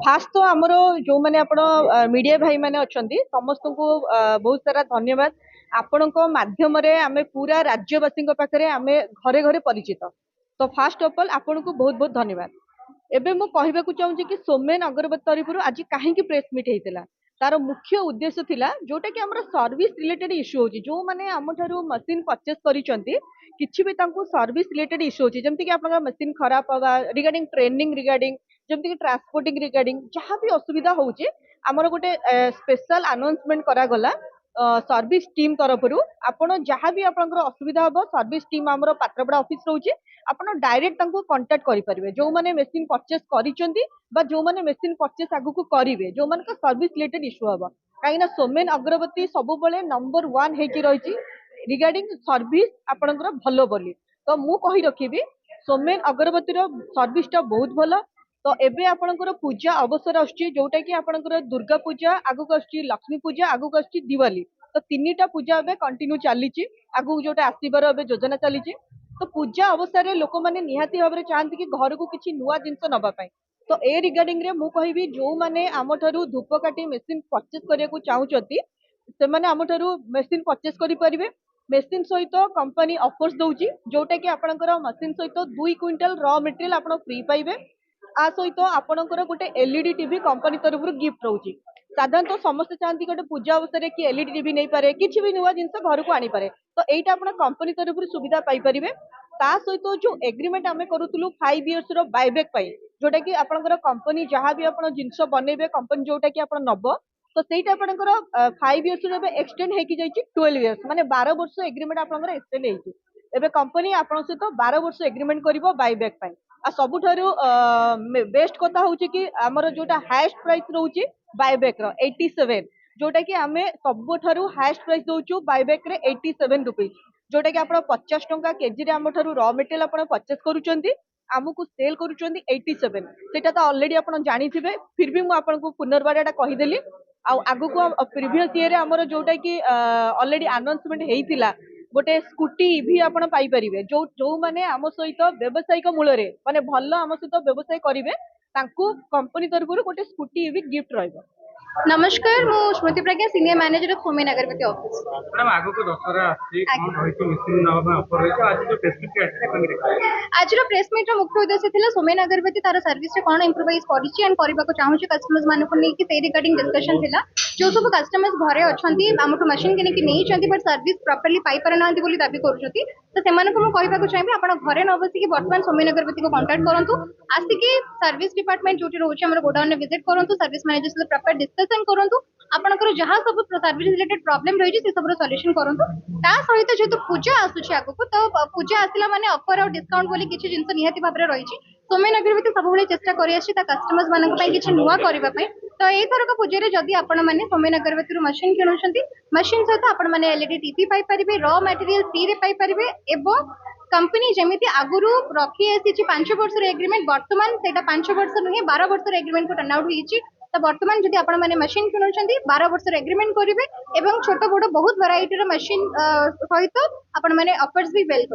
Fast तो आमर जो मैंने आपण मीडिया भाई मैंने अच्छा समस्त को बहुत सारा धन्यवाद। आपण माध्यम आम पूरा राज्यवासी पाखे आम घरे घरे परिचित। तो फास्ट ऑफ ऑल आपण को बहुत बहुत धन्यवाद। एबे मु कहबाकू चाहूँगी कि सोमेन अगरबत्ती तरफ आज कहीं प्रेस मीट होता तार मुख्य उद्देश्य थिला जोटा कि हमर सर्विस रिलेटेड इश्यू होची जो माने हम थारु मशीन परचेस करिसंती किछि भी तांको सर्विस रिलेटेड इश्यू होची जेमति कि आपन मशीन खराब होगा रिगार्डिंग ट्रेनिंग रिगार्डिंग जेमति कि ट्रांसपोर्टिंग रिगार्डिंग जहाँ भी असुविधा होची हमर गोटे स्पेशल अनाउंसमेंट करा गला सर्विस टीम तरफ आपण जहाँ भी आपन असुविधा हम सर्विस टीम हमर पात्रपड़ा ऑफिस रोचे आपण डायरेक्ट तांको कांटेक्ट करि परिबे जो माने मशीन परचेस करिसंती बा जो माने मशीन परचेस आगु को करिवे जो मान का सर्विस रिलेटेड इश्यू हम कहीं सोमेन अगरबत्ती सब नंबर 1 हेकी रही रिगार्डिंग सर्विस आपणकर भलो बोली। तो मु कही रखी सोमेन अगरबत्ती सर्विसटा बहुत भल। तो एबे आपणकर पूजा अवसर आछी जोटा कि आपणकर दुर्गा पूजा आगु आछी लक्ष्मी पूजा आगु आछी दिवाली। तो तीनटा पूजा एबे कंटिन्यू चली आगु जोटा आसबार एबे योजना चली। तो पूजा अवसर में लोक मैंने निहाती भाव में चाहती कि घर को किसी नुआ जिनस नवापाई। तो ए रिगार्डिंग रे मु कहिबी जो माने आम ठारू धूपकाठी मेसीन परचेस करिया को चाहूचती से माने आम ठारू मेसीन परचेस करि परिबे। मेसीन सहित कंपनी ऑफर्स दउची जोटा कि आपनकर मशीन सहित 2 क्विंटल रॉ मटेरियल आपण फ्री पाइबे। आ सहित आपनकर गोटे एलईडी टीवी कंपनी तरफ गिफ्ट रोची। साधारणतः समस्त चाहती गोटे पूजा अवसर कि एलईडी टीवी नहीं पारे किसी भी नुआ जिनस घर को आनी पारे। तो एटा आपण कंपनी तरफ सुविधा पाई परिबे। ता सहित जो एग्रीमेंट आम करूँ 5 इयर्स बायबैक पाई जोटा कि आपनकर कंपनी जहाँ भी आप जिनस बनइबे कंपनी जोटा कि आप नब तो सहीटा आपनकर 5 इयर्स एक्सटेंड होकी जाइए 12 इयर्स माने 12 वर्ष एग्रीमेंट आपनकर एक्सटेंड होइछि। एबे कंपनी आपन सहित 12 वर्ष एग्रीमेंट करिवो बायबैक पाई। आ सबुठारु बेस्ट कथा होची कि हमर जोटा हाईएस्ट प्राइस रहउची बायबैक रो 87 जोटा कि आमे सबुठारु हाईएस्ट प्राइस दोचु बायबैक रे 87 रुपीस जोटा कि आप 50 टंका केजी रे आम ठारू रॉ मटेरियल आप परचेस करूचंती आमको सेल करूचंती 87 सेटा तो ऑलरेडी आप जानिथिबे फिर भी मु आपन को पुनर्बार एटा कहि देली। आगु को प्रीवियस ईयर हमर जोटा कि ऑलरेडी अनाउंसमेंट हेइतिला गोटे स्कूटी भी आपण पाई परिबे जो जो माने आम सहित व्यवसायिक मूल रे माने भल्ल आम सहित व्यवसाय करिवे तांको कंपनी तरफरु गोटे स्कूटी भी गिफ्ट रहइबो। नमस्कार मु स्मृति प्रज्ञा सीनियर मैनेजर ऑफ सोमेन अगरबत्ती ऑफिस। मैडम आगो को दशहरा आसी कोन होइतो मशीन नवा ऑफर होइतो आज जो प्रेस मीट आसी कोन देखा आज रो प्रेस मीट रो मुख्य उद्देश्य थिला सोमेन अगरबत्ती तार सर्विस रे कोन इंप्रूवाइज करिछि एंड करबा को चाहूछि कस्टमर्स माने को नेकी से रिगार्डिंग डिस्कशन थिला जो सब कस्टमर्स घरे अछंती हमटो मशीन के नेकी नहीं चंती बट सर्विस प्रॉपर्ली पाई परनांती बोली दाबी करूछती। तो सेमाने को मु कहबा को चाहबी आपण घरे न बसी कि वर्तमान सोमेन अगरबत्ती को कांटेक्ट करंतु आसी कि सर्विस डिपार्टमेंट जोटी रहउछि हमर गोडाउन में विजिट करंतु सर्विस मैनेजर से प्रॉपर डिस्कशन करंतु आपनकर जहाँ सब सर्विस रिलेटेड प्रॉब्लम रही से सब सॉल्यूशन करंतु। ता सहित जेतु पूजा आसुछि आगु को तो पूजा आसिला माने ऑफर और डिस्काउंट बोली किछि जिंस निहाती भाबरे रहिछि सोमेन अगरबत्ती सब बेले चेष्टा करि आछि ता कस्टमर्स मानक पई किछि नुवा करबा पई। तो एई थरक पूजा रे जदी आपण माने सोमेन अगरबत्ती रो मशीन किनुछंती मशीन सहित आपण माने एलईडी टीवी पाई परिबे रॉ मटेरियल फ्री रे पाई परिबे एवं कंपनी जमिति आगुरु रखी आसी 5 वर्ष रे एग्रीमेंट वर्तमान सेटा 5 वर्ष नुहे 12 वर्ष रे एग्रीमेंट को टर्न आउट होईछि। तो वर्तमान जदि आपण माने मशीन किनुछंती 12 वर्ष रे एग्रीमेंट करिवे एवं छोट बड़ बहुत वैरायटी रो मशीन सहित आपण माने ऑफर्स भी वेल करिवे।